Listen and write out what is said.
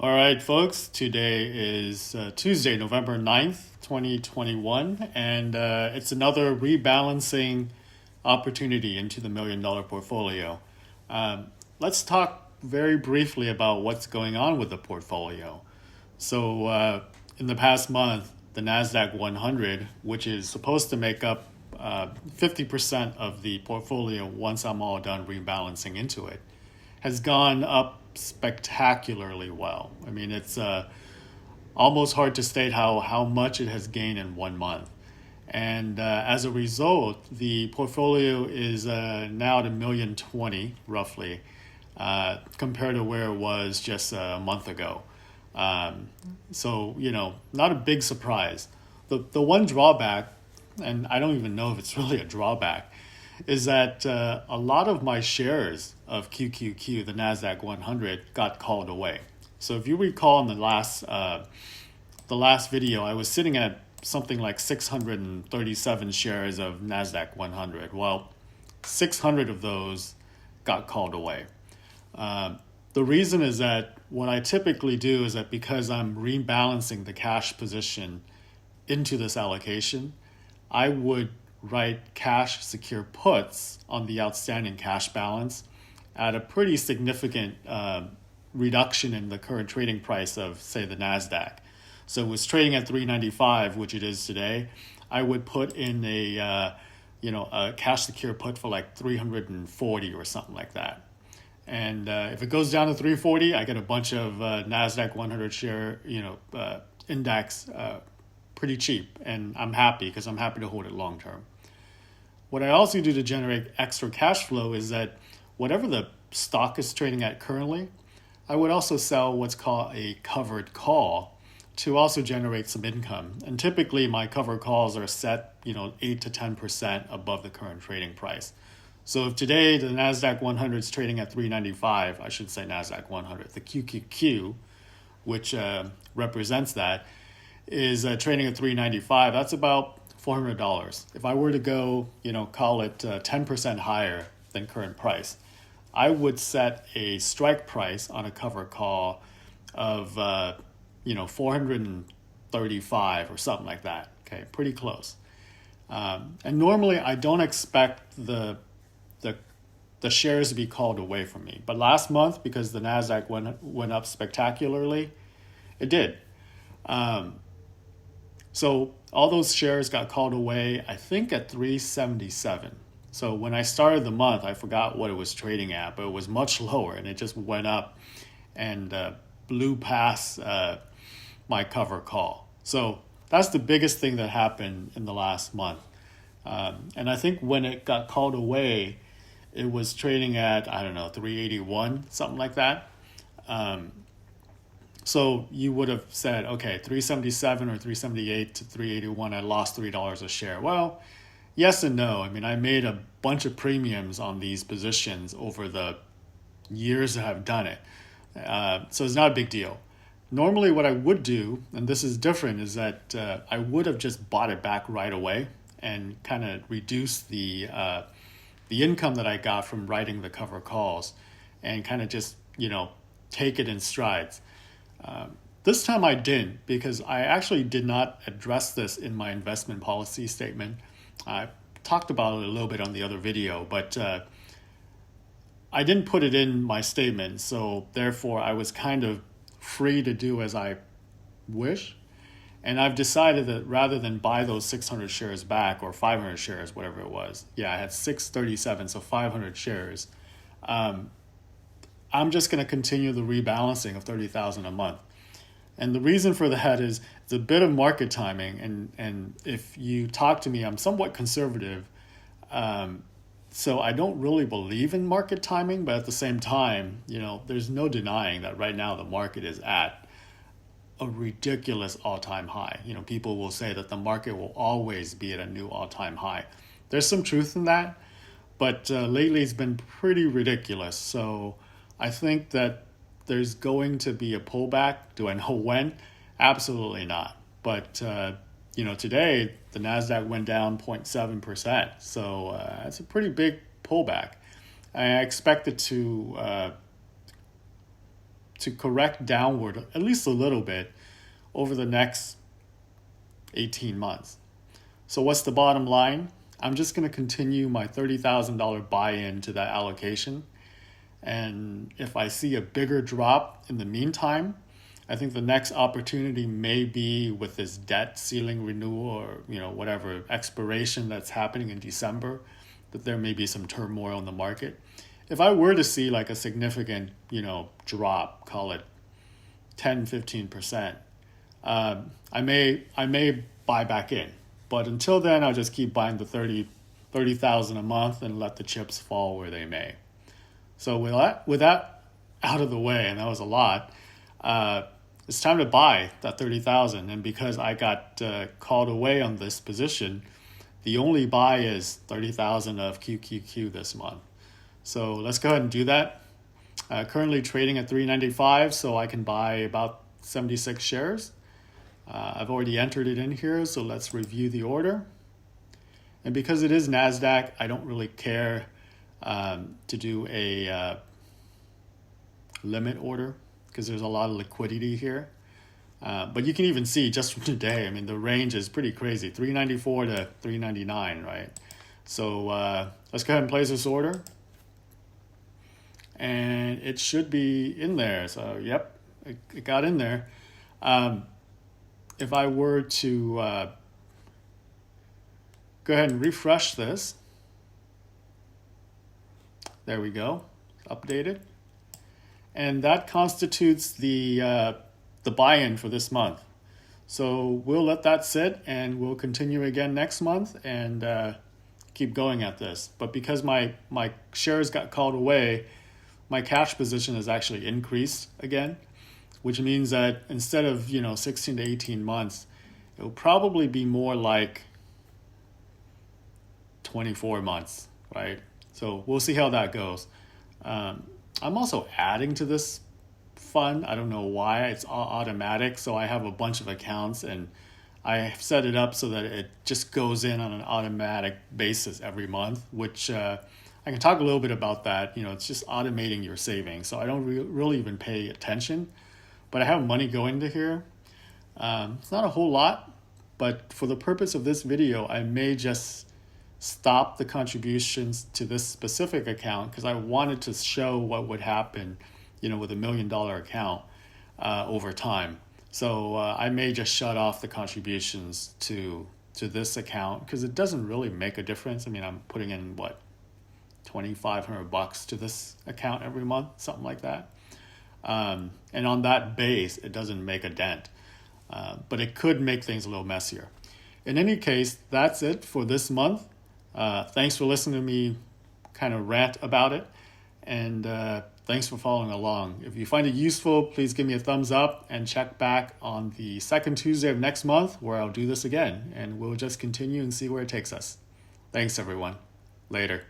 All right, folks, today is Tuesday, November 9th, 2021, and it's another rebalancing opportunity into the $1 million portfolio. Let's talk very briefly about what's going on with the portfolio. So, in the past month, the NASDAQ 100, which is supposed to make up 50% of the portfolio once I'm all done rebalancing into it, has gone up spectacularly well. I mean, it's almost hard to state how much it has gained in 1 month. And as a result, the portfolio is now at $1,020,000 roughly, compared to where it was just a month ago. So, not a big surprise. The one drawback, and I don't even know if it's really a drawback, is that a lot of my shares of QQQ, the NASDAQ 100, got called away. So if you recall in the last video, I was sitting at something like 637 shares of NASDAQ 100. Well, 600 of those got called away. The reason is that what I typically do is that because I'm rebalancing the cash position into this allocation, I would write cash secure puts on the outstanding cash balance at a pretty significant reduction in the current trading price of, say, the NASDAQ. So it was trading at 395, which it is today. I would put in a cash secure put for like 340 or something like that. And if it goes down to 340, I get a bunch of NASDAQ 100 share index pretty cheap, and I'm happy because I'm happy to hold it long term. What I also do to generate extra cash flow is that whatever the stock is trading at currently, I would also sell what's called a covered call to also generate some income. And typically my covered calls are set, 8 to 10% above the current trading price. So if today the NASDAQ 100 is trading at 395, I should say NASDAQ 100, the QQQ, which represents that, is trading at 395, that's about $400. If I were to go, call it 10% higher than current price, I would set a strike price on a cover call of, 435 or something like that. Okay, pretty close. And normally I don't expect the shares to be called away from me. But last month, because the NASDAQ went up spectacularly, it did. So all those shares got called away, I think at 377. So when I started the month, I forgot what it was trading at, but it was much lower, and it just went up and blew past my cover call. So that's the biggest thing that happened in the last month. And I think when it got called away, it was trading at, 381, something like that. So you would have said, okay, 377 or 378 to 381, I lost $3 a share. Well, yes and no. I mean, I made a bunch of premiums on these positions over the years that I've done it. So it's not a big deal. Normally what I would do, and this is different, is that I would have just bought it back right away and kind of reduced the income that I got from writing the cover calls and kind of just, take it in strides. This time I didn't, because I actually did not address this in my investment policy statement. I talked about it a little bit on the other video, but I didn't put it in my statement, so therefore I was kind of free to do as I wish. And I've decided that rather than buy those 600 shares back, or 500 shares, whatever it was, I had 637, so 500 shares, I'm just going to continue the rebalancing of 30,000 a month. And the reason for that is it's a bit of market timing. And if you talk to me, I'm somewhat conservative. So I don't really believe in market timing, but at the same time, there's no denying that right now the market is at a ridiculous all-time high. People will say that the market will always be at a new all-time high. There's some truth in that, but lately it's been pretty ridiculous. So I think that there's going to be a pullback. Do I know when? Absolutely not. But, today the NASDAQ went down 0.7%. So it's a pretty big pullback. I expect it to to correct downward at least a little bit over the next 18 months. So what's the bottom line? I'm just going to continue my $30,000 buy-in to that allocation. And if I see a bigger drop in the meantime, I think the next opportunity may be with this debt ceiling renewal or whatever expiration that's happening in December, that there may be some turmoil in the market. If I were to see like a significant drop, call it 10-15%, I may buy back in. But until then, I'll just keep buying the 30,000 a month and let the chips fall where they may. So with that out of the way, and that was a lot, it's time to buy that 30,000. And because I got called away on this position, the only buy is 30,000 of QQQ this month. So let's go ahead and do that. Currently trading at $3.95, so I can buy about 76 shares. I've already entered it in here, so let's review the order. And because it is NASDAQ, I don't really care to do a limit order because there's a lot of liquidity here. But you can even see just from today, I mean, the range is pretty crazy, 394 to 399, right? So let's go ahead and place this order. And it should be in there. So, yep, it got in there. If I were to go ahead and refresh this, there we go, updated. And that constitutes the buy-in for this month. So we'll let that sit and we'll continue again next month and keep going at this. But because my shares got called away, my cash position has actually increased again, which means that instead of 16 to 18 months, it will probably be more like 24 months, right? So we'll see how that goes. I'm also adding to this fund. I don't know why. It's automatic. So I have a bunch of accounts and I set it up so that it just goes in on an automatic basis every month, which I can talk a little bit about that. It's just automating your savings. So I don't really even pay attention, but I have money going to here. It's not a whole lot, but for the purpose of this video, I may just stop the contributions to this specific account because I wanted to show what would happen, with $1 million account over time. So I may just shut off the contributions to this account because it doesn't really make a difference. I mean, I'm putting in $2,500 to this account every month, something like that. And on that base, it doesn't make a dent, but it could make things a little messier. In any case, that's it for this month. Thanks for listening to me kind of rant about it, and thanks for following along. If you find it useful, please give me a thumbs up and check back on the second Tuesday of next month where I'll do this again, and we'll just continue and see where it takes us. Thanks, everyone. Later.